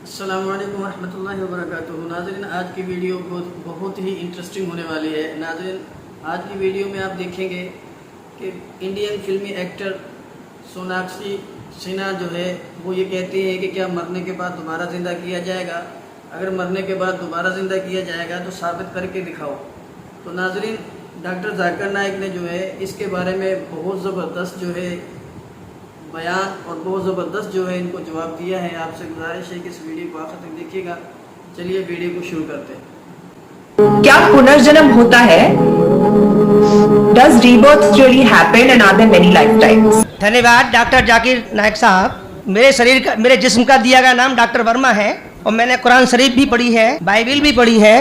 अस्सलामु अलैकुम रहमतुल्लाहि व बरकातुहू। नाज़रीन, आज की वीडियो बहुत ही इंटरेस्टिंग होने वाली है। नाज़रीन, आज की वीडियो में आप देखेंगे कि इंडियन फिल्मी एक्टर सोनाक्षी सिन्हा जो है वो ये कहती है कि क्या मरने के बाद दोबारा ज़िंदा किया जाएगा, अगर मरने के बाद दोबारा ज़िंदा किया जाएगा तो साबित करके दिखाओ। तो नाज़रीन, डॉक्टर जाकिर नाइक ने जो है इसके बारे में बहुत ज़बरदस्त जो है बयान और बहुत ज़बरदस्त जो है इनको जवाब दिया है। आपसे गुजारिश है कि इस वीडियो को आखिर तक देखिएगा। चलिए वीडियो को शुरू करते हैं। क्या पुनर्जन्म होता है? Does rebirth really happen and are there many lifetimes? धन्यवाद डॉक्टर जाकिर नाइक साहब। मेरे जिस्म का दिया गया नाम डॉक्टर वर्मा है और मैंने कुरान शरीफ भी पढ़ी है, बाइबिल भी पढ़ी है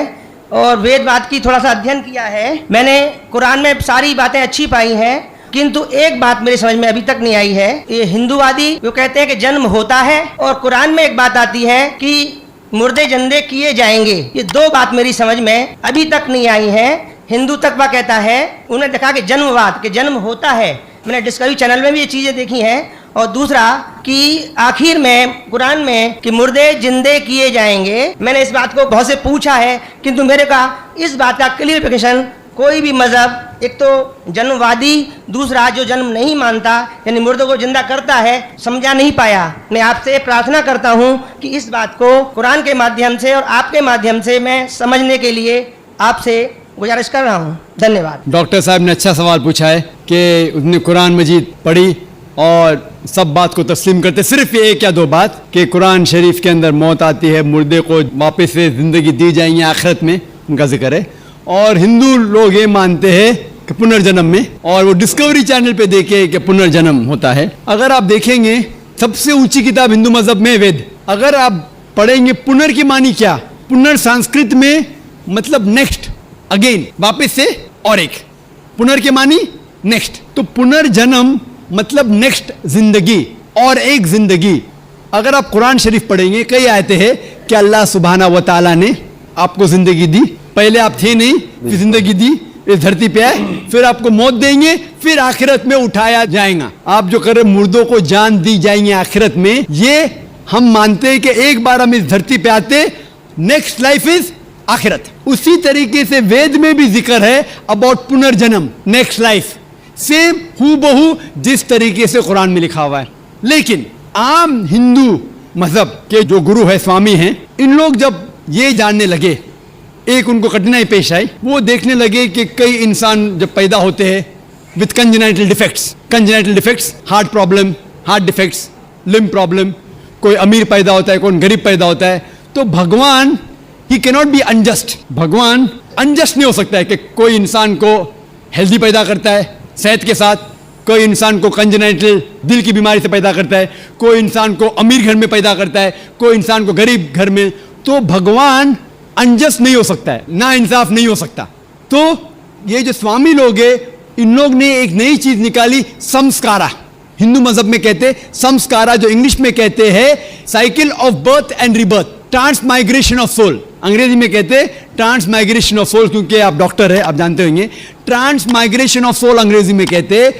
और वेदवाद की थोड़ा सा अध्ययन किया है। मैंने कुरान में सारी बातें अच्छी पाई हैं, किंतु एक बात मेरी समझ में अभी तक नहीं आई है। ये हिंदूवादी वो कहते हैं कि जन्म होता है और कुरान में एक बात आती है कि मुर्दे जिंदे किए जाएंगे। ये दो बात मेरी समझ में अभी तक नहीं आई है। हिंदू तकवा कहता है, उन्हें देखा कि जन्मवाद के जन्म होता है। मैंने डिस्कवरी चैनल में भी ये चीजें देखी हैं। और दूसरा कि आखिर में कुरान में कि मुर्दे जिंदे किए जाएंगे। मैंने इस बात को बहुत से पूछा है, किंतु मेरे का इस बात का क्लियरिफिकेशन कोई भी मजहब, एक तो जन्मवादी, दूसरा जो जन्म नहीं मानता यानी मुर्दों को जिंदा करता है, समझा नहीं पाया। मैं आपसे प्रार्थना करता हूं कि इस बात को कुरान के माध्यम से और आपके माध्यम से मैं समझने के लिए आपसे गुजारिश कर रहा हूं। धन्यवाद। डॉक्टर साहब ने अच्छा सवाल पूछा है कि उसने कुरान मजीद पढ़ी और सब बात को तस्लीम करते, सिर्फ ये एक या दो बात कि कुरान शरीफ के अंदर मौत आती है, मुर्दे को वापस से जिंदगी दी जाएंगी आखिरत में, उनका जिक्र है। और हिंदू लोग ये मानते हैं कि पुनर्जन्म में, और वो डिस्कवरी चैनल पे देखे कि पुनर्जन्म होता है। अगर आप देखेंगे सबसे ऊंची किताब हिंदू मजहब में वेद, अगर आप पढ़ेंगे पुनर की मानी क्या, पुनर संस्कृत में मतलब नेक्स्ट, अगेन, वापस से, और एक, पुनर के मानी नेक्स्ट। तो पुनर्जन्म मतलब नेक्स्ट जिंदगी और एक जिंदगी। अगर आप कुरान शरीफ पढ़ेंगे, कई आयतें हैं कि अल्लाह सुब्हाना व तआला ने आपको जिंदगी दी, पहले आप थे नहीं, फिर जिंदगी दी, इस धरती पे आए, फिर आपको मौत देंगे, फिर आखिरत में उठाया जाएगा। आप जो कर रहे मुर्दों को जान दी जाएंगे आखिरत में, ये हम मानते हैं कि एक बार हम इस धरती पे आते, नेक्स्ट लाइफ इज आखिरत। उसी तरीके से वेद में भी जिक्र है अबाउट पुनर्जन्म, नेक्स्ट लाइफ, सेम हूबहू जिस तरीके से कुरान में लिखा हुआ है। लेकिन आम हिंदू मजहब के जो गुरु है, स्वामी हैं, इन लोग जब ये जानने लगे, एक उनको कठिनाई पेश आई, वो देखने लगे कि कई इंसान जब पैदा होते हैं with congenital defects, heart problem, heart defects, limb problem, कोई अमीर पैदा होता है, कोई गरीब पैदा होता है, तो भगवान he can not be unjust. भगवान अनजस्ट नहीं हो सकता है कि कोई इंसान को हेल्दी पैदा करता है सेहत के साथ, कोई इंसान को कंजेनाइटल दिल की बीमारी से पैदा करता है, कोई इंसान को अमीर घर में पैदा करता है, कोई इंसान को गरीब घर में। तो भगवान अनजस्ट नहीं हो सकता है, ना इंसाफ नहीं हो सकता। तो ये जो स्वामी लोग हैं, इन लोग ने एक नई चीज निकाली, संस्कारा। हिंदू मजहब में कहते हैं संस्कारा, जो इंग्लिश में कहते हैं cycle of birth and rebirth, transmigration of soul. अंग्रेजी में कहते हैं ट्रांसमाइग्रेशन ऑफ सोल, क्योंकि आप डॉक्टर है, आप जानते होंगे। ट्रांसमाइग्रेशन ऑफ सोल अंग्रेजी में कहते हैं,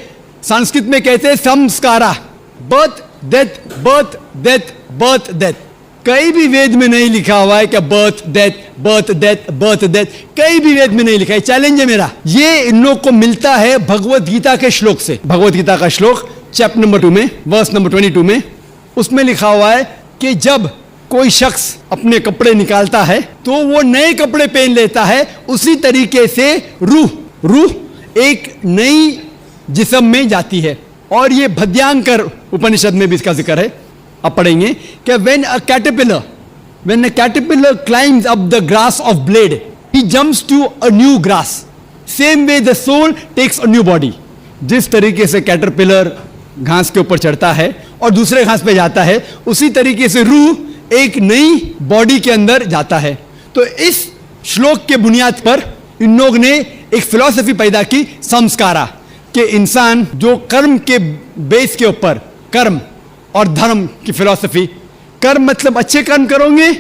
संस्कृत में कहते हैं संस्कारा, birth death, birth death, birth death. कहीं भी वेद में नहीं लिखा हुआ है कि birth death, birth death, birth death, कहीं भी वेद में नहीं लिखा है। चैलेंज है मेरा, ये इन लोग को मिलता है भगवत गीता के श्लोक से। भगवत गीता का श्लोक चैप्टर नंबर 2 में, वर्स नंबर 22 में, उसमें लिखा हुआ है कि जब कोई शख्स अपने कपड़े निकालता है तो वो नए कपड़े पहन लेता है, उसी तरीके से रूह एक नई जिस्म में जाती है। और ये भद्यांकर उपनिषद में भी इसका जिक्र है, आप पढ़ेंगे कि when a caterpillar climbs up the grass of blade, he jumps to a new grass. Same way the soul takes a new body. जिस तरीके से कैटरपिलर घास के ऊपर चढ़ता है और दूसरे घास पे जाता है, उसी तरीके से रूह एक नई बॉडी के अंदर जाता है। तो इस श्लोक के बुनियाद पर इन लोग ने एक फिलॉसफी पैदा की, संस्कारा, कि इंसान जो कर्म के बेस के ऊपर, कर्म और धर्म की फिलॉसफी, कर्म मतलब अच्छे कर्म करोगे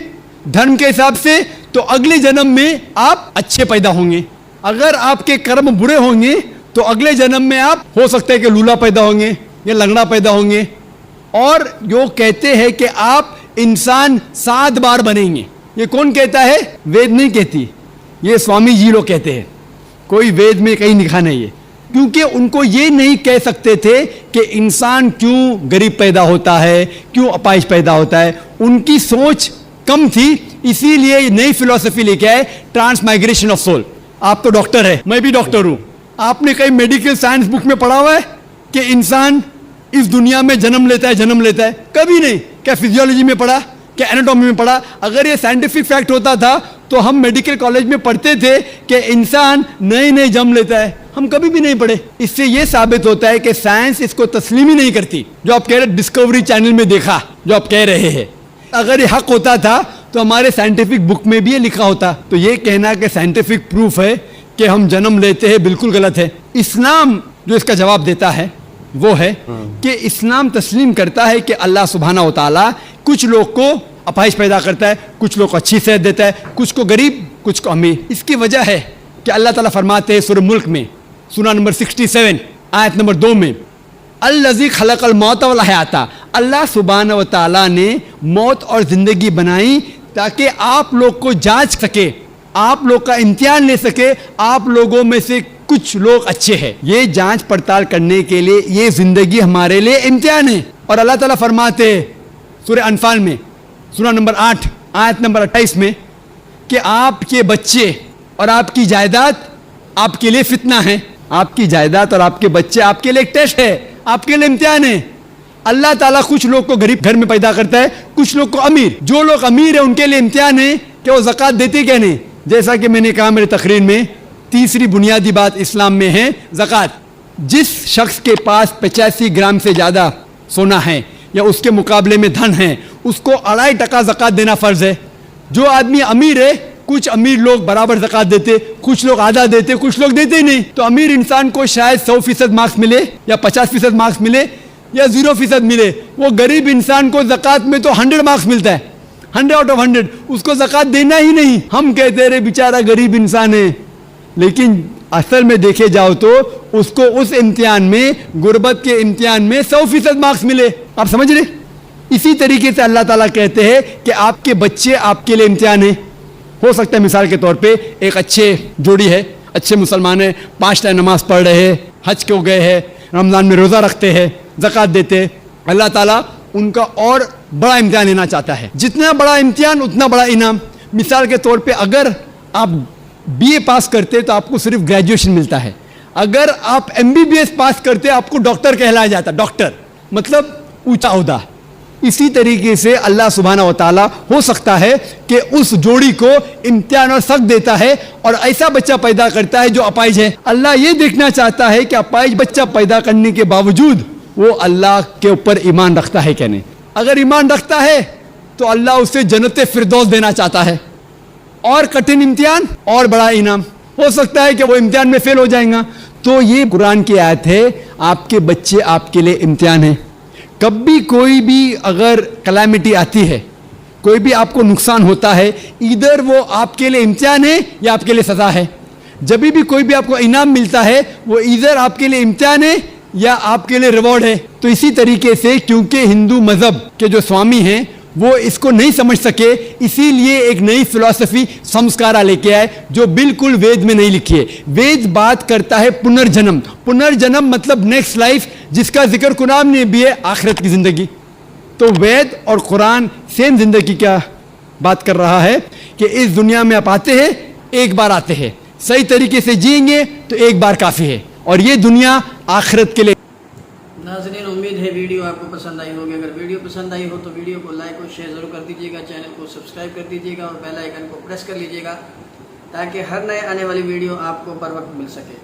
धर्म के हिसाब से तो अगले जन्म में आप अच्छे पैदा होंगे। अगर आपके कर्म बुरे होंगे तो अगले जन्म में आप हो सकता है कि लूला पैदा होंगे या लंगड़ा पैदा होंगे। और जो कहते हैं कि आप इंसान 7 बार बनेंगे। ये कौन कहता है? वेद नहीं कहती, ये स्वामी जी लोग कहते हैं। कोई वेद में कहीं लिखा नहीं है, क्योंकि उनको ये नहीं कह सकते थे कि इंसान क्यों गरीब पैदा होता है, क्यों अपाहिज पैदा होता है। उनकी सोच कम थी, इसीलिए नई फिलॉसफी लेके आए, ट्रांसमाइग्रेशन ऑफ सोल। आप तो डॉक्टर है, मैं भी डॉक्टर हूं। आपने कहीं मेडिकल साइंस बुक में पढ़ा हुआ है कि इंसान इस दुनिया में जन्म लेता है? कभी नहीं। क्या फिजियोलॉजी में पढ़ा, क्या एनाटॉमी में पढ़ा? अगर ये साइंटिफिक फैक्ट होता था तो हम मेडिकल कॉलेज में पढ़ते थे कि इंसान नए जन्म लेता है। हम कभी भी नहीं पढ़े। इससे ये साबित होता है कि साइंस इसको तस्लीम ही नहीं करती। जो आप कह रहे डिस्कवरी चैनल में देखा, जो आप कह रहे हैं, अगर ये हक होता था तो हमारे साइंटिफिक बुक में भी ये लिखा होता। तो ये कहना कि साइंटिफिक प्रूफ है कि हम जन्म लेते हैं, बिल्कुल गलत है। इस्लाम जो इसका जवाब देता है वो है कि इस्लाम तस्लीम करता है कि अल्लाह सुब्हानहू व तआला कुछ लोग को अपाहिज पैदा करता है, कुछ लोग को अच्छी सेहत देता है, कुछ को गरीब, कुछ को अमीर। इसकी वजह है कि अल्लाह ताला फरमाते हैं सूरह मुल्क में, सूरा नंबर 67 आयत नंबर 2 में, अल्लज़ी खलक़ल मौत वल हयाता, अल्लाह सुब्हानहू व तआला ने मौत और ज़िंदगी बनाई ताकि आप लोग को जांच सके, आप लोग का इम्तिहान ले सके, आप लोगों में से कुछ लोग अच्छे हैं। ये जांच पड़ताल करने के लिए ये ज़िंदगी हमारे लिए इम्तिहान है। और अल्लाह ताला फरमाते हैं सूरह अनफाल में, सूरा नंबर 8 आयत नंबर 28 में, कि आपके बच्चे और आपकी जायदाद आपके लिए फितना है। आपकी जायदाद और आपके बच्चे आपके लिए एक टेस्ट है, आपके लिए इम्तिहान है। अल्लाह ताला कुछ लोग को गरीब घर में पैदा करता है, कुछ लोग को अमीर। जो लोग अमीर है उनके लिए इम्तिहान है कि वो ज़कात देते क्या नहीं। जैसा कि मैंने कहा मेरी तकरीर में, तीसरी बुनियादी बात इस्लाम में है ज़कात। जिस शख्स के पास 85 ग्राम से ज़्यादा सोना है या उसके मुकाबले में धन है, उसको 2.5% ज़कात देना फ़र्ज़ है। जो आदमी अमीर है, कुछ अमीर लोग बराबर ज़कात देते, कुछ लोग आधा देते, कुछ लोग देते ही नहीं। तो अमीर इंसान को शायद 100% मार्क्स मिले या 50% मार्क्स मिले या 0% मिले। वो गरीब इंसान को ज़कात में तो 100 मार्क्स मिलता है, 100 आउट ऑफ 100। उसको ज़कात देना ही नहीं। हम कहते रहे बेचारा गरीब इंसान है, लेकिन असल में देखे जाओ तो उसको उस इम्तिहान में, गुर्बत के इम्तिहान में 100% मार्क्स मिले। आप समझ रहे? इसी तरीके से अल्लाह ताला कहते हैं कि आपके बच्चे आपके लिए इम्तिहान है। हो सकता है मिसाल के तौर पे एक अच्छे जोड़ी है, अच्छे मुसलमान है, 5 टाइम नमाज पढ़ रहे हैं, हज को गए हैं, रमज़ान में रोज़ा रखते हैं, ज़कात देते हैं। अल्लाह ताला उनका और बड़ा इम्तिहान लेना चाहता है। जितना बड़ा इम्तिहान उतना बड़ा इनाम। मिसाल के तौर पे अगर आप BA पास करते तो आपको सिर्फ ग्रेजुएशन मिलता है। अगर आप MBBS पास करते आपको डॉक्टर कहलाया जाता। डॉक्टर मतलब ऊंचा ओहदा। इसी तरीके से अल्लाह सुब्हानहू व तआला हो सकता है कि उस जोड़ी को इम्तिहान और सख्त देता है और ऐसा बच्चा पैदा करता है जो अपाहिज है। अल्लाह ये देखना चाहता है कि अपाहिज बच्चा पैदा करने के बावजूद वो अल्लाह के ऊपर ईमान रखता है क्या नहीं। अगर ईमान रखता है तो अल्लाह उसे जन्नत फिरदौस देना चाहता है। और कठिन इम्तिहान और बड़ा इनाम। हो सकता है कि वो इम्तिहान में फेल हो जाएगा। तो ये कुरान की आयत है, आपके बच्चे आपके लिए इम्तिहान है। कभी कोई भी अगर कलामिटी आती है, कोई भी आपको नुकसान होता है, इधर वो आपके लिए इम्तिहान है या आपके लिए सज़ा है। जब भी कोई भी आपको इनाम मिलता है, वो इधर आपके लिए इम्तिहान है या आपके लिए रिवॉर्ड है। तो इसी तरीके से क्योंकि हिंदू मज़हब के जो स्वामी हैं वो इसको नहीं समझ सके, इसीलिए एक नई फिलॉसफी संस्कारा लेके आए जो बिल्कुल वेद में नहीं लिखी है। वेद बात करता है पुनर्जन्म। पुनर्जन्म मतलब नेक्स्ट लाइफ, जिसका जिक्र कुरान में भी है, आखिरत की जिंदगी। तो वेद और कुरान सेम जिंदगी क्या बात कर रहा है कि इस दुनिया में आप आते हैं, एक बार आते हैं, सही तरीके से जिएंगे तो एक बार काफ़ी है, और ये दुनिया आखिरत के लिए। नाज़रीन, उम्मीद है वीडियो आपको पसंद आई होगी। अगर वीडियो पसंद आई हो तो वीडियो को लाइक और शेयर ज़रूर कर दीजिएगा, चैनल को सब्सक्राइब कर दीजिएगा और बेल आइकन को प्रेस कर लीजिएगा ताकि हर नए आने वाली वीडियो आपको बर वक्त मिल सके।